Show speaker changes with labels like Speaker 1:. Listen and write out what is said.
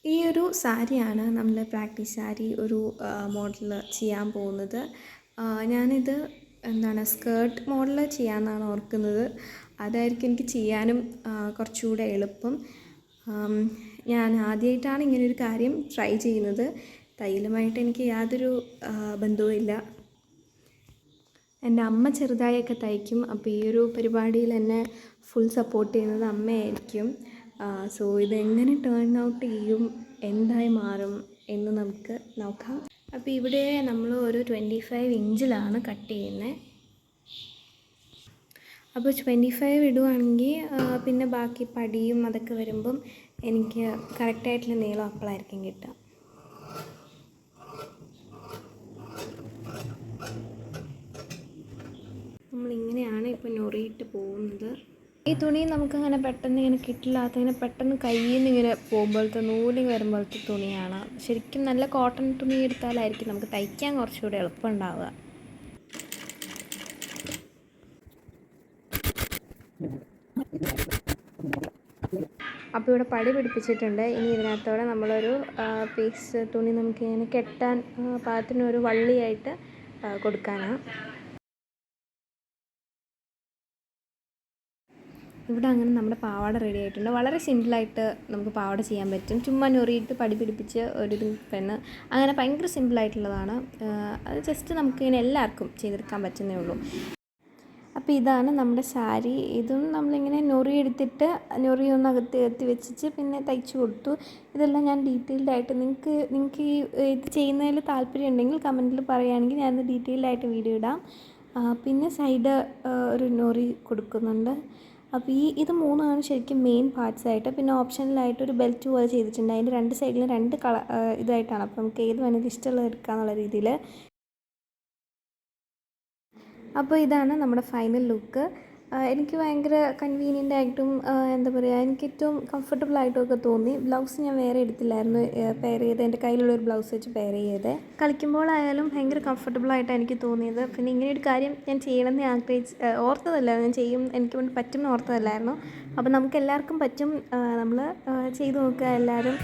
Speaker 1: ഈ ഒരു സാരിയാണ് നമ്മൾ പ്രാക്ടീസ് സാരി ഒരു മോഡൽ ചെയ്യാൻ പോകുന്നത്. ഞാനിത് എന്താണ് സ്കേർട്ട് മോഡൽ ചെയ്യാമെന്നാണ് ഓർക്കുന്നത്. അതായിരിക്കും എനിക്ക് ചെയ്യാനും കുറച്ചുകൂടെ എളുപ്പം. ഞാൻ ആദ്യമായിട്ടാണ് ഇങ്ങനൊരു കാര്യം ട്രൈ ചെയ്യുന്നത്. തയ്യലുമായിട്ട് എനിക്ക് യാതൊരു ബന്ധവുമില്ല. എൻ്റെ അമ്മ ചെറുതായൊക്കെ തയ്ക്കും. അപ്പോൾ ഈ ഒരു പരിപാടിയിൽ എന്നെ ഫുൾ സപ്പോർട്ട് ചെയ്യുന്നത് അമ്മയായിരിക്കും. സോ ഇതെങ്ങനെ ടേൺ ഔട്ട് ചെയ്യും, എന്തായി മാറും എന്ന് നമുക്ക് നോക്കാം. അപ്പോൾ ഇവിടെ നമ്മൾ ഒരു 25 ഇഞ്ചിലാണ് കട്ട് ചെയ്യുന്നത്. അപ്പോൾ 25 ഇടുവാണെങ്കിൽ പിന്നെ ബാക്കി പടിയും അതൊക്കെ വരുമ്പം എനിക്ക് കറക്റ്റായിട്ടുള്ള നീളം അപ്പോഴായിരിക്കും കിട്ടുക. നമ്മളിങ്ങനെയാണ് ഇപ്പോൾ ഞൊറിയിട്ട് പോകുന്നത്. ഈ തുണി നമുക്കങ്ങനെ പെട്ടെന്ന് ഇങ്ങനെ കിട്ടില്ലാത്ത, ഇങ്ങനെ പെട്ടെന്ന് കയ്യിൽ നിന്ന് ഇങ്ങനെ പോകുമ്പോഴത്തെ നൂലിങ് വരുമ്പോഴത്തെ തുണിയാണ്. ശരിക്കും നല്ല കോട്ടൺ തുണി എടുത്താലായിരിക്കും നമുക്ക് തയ്ക്കാൻ കുറച്ചുകൂടെ എളുപ്പമുണ്ടാവുക. അപ്പോൾ ഇവിടെ പടി പിടിപ്പിച്ചിട്ടുണ്ട്. ഇനി ഇതിനകത്തോടെ നമ്മളൊരു പീസ് തുണി നമുക്കിങ്ങനെ കെട്ടാൻ പാകത്തിനൊരു വള്ളിയായിട്ട് കൊടുക്കാനാണ്. ഇവിടെ അങ്ങനെ നമ്മുടെ പാവാട റെഡി ആയിട്ടുണ്ട്. വളരെ സിമ്പിളായിട്ട് നമുക്ക് പാവാട ചെയ്യാൻ പറ്റും. ചുമ്മാ ഞൊറിയിട്ട് പടി പിടിപ്പിച്ച് ഒരു പെണ്ണ്, അങ്ങനെ ഭയങ്കര സിമ്പിളായിട്ടുള്ളതാണ്. അത് ജസ്റ്റ് നമുക്കിങ്ങനെ എല്ലാവർക്കും ചെയ്തെടുക്കാൻ പറ്റുന്നേ ഉള്ളൂ. അപ്പോൾ ഇതാണ് നമ്മുടെ സാരി. ഇതും നമ്മളിങ്ങനെ ഞൊറി എടുത്തിട്ട് ഞൊറിയൊന്ന് അകത്തി വെച്ചിട്ട് പിന്നെ തയ്ച്ചു കൊടുത്തു. ഇതെല്ലാം ഞാൻ ഡീറ്റെയിൽഡ് ആയിട്ട് നിങ്ങൾക്ക് ഈ ഇത് ചെയ്യുന്നതിൽ താല്പര്യം ഉണ്ടെങ്കിൽ കമൻറ്റിൽ പറയുകയാണെങ്കിൽ ഞാൻ ഡീറ്റെയിൽഡ് വീഡിയോ ഇടാം. പിന്നെ സൈഡ് ഒരു ഞൊറി കൊടുക്കുന്നുണ്ട്. അപ്പോൾ ഇത് മൂന്നാണ് ശരിക്കും മെയിൻ പാർട്സായിട്ട്. പിന്നെ ഓപ്ഷനിലായിട്ട് ഒരു ബെൽറ്റ് പോലെ ചെയ്തിട്ടുണ്ട്. അതിൻ്റെ രണ്ട് സൈഡിലും രണ്ട് ഇതായിട്ടാണ്. അപ്പോൾ നമുക്ക് ഏത് വേണമെങ്കിലും ഇഷ്ടമുള്ളത് എടുക്കാമെന്നുള്ള രീതിയിൽ. അപ്പോൾ ഇതാണ് നമ്മുടെ ഫൈനൽ ലുക്ക്. എനിക്ക് ഭയങ്കര കൺവീനിയൻ്റ് ആയിട്ടും എന്താ പറയുക, എനിക്ക് ഏറ്റവും കംഫർട്ടബിളായിട്ടും ഒക്കെ തോന്നി. ബ്ലൗസ് ഞാൻ വേറെ എടുത്തില്ലായിരുന്നു, പെയർ ചെയ്ത് എൻ്റെ കയ്യിലുള്ളൊരു ബ്ലൗസ് വെച്ച് പെയർ ചെയ്ത്. കളിക്കുമ്പോഴായാലും ഭയങ്കര കംഫർട്ടബിളായിട്ടാണ് എനിക്ക് തോന്നിയത്. പിന്നെ ഇങ്ങനെയൊരു കാര്യം ഞാൻ ചെയ്യണമെന്ന് ഓർത്തതല്ലായിരുന്നു. ഞാൻ ചെയ്യും, എനിക്ക് വേണ്ടി പറ്റുമെന്ന് ഓർത്തതല്ലായിരുന്നു. അപ്പോൾ നമുക്ക് എല്ലാവർക്കും പറ്റും. നമ്മൾ ചെയ്ത് നോക്കുക എല്ലാവരും.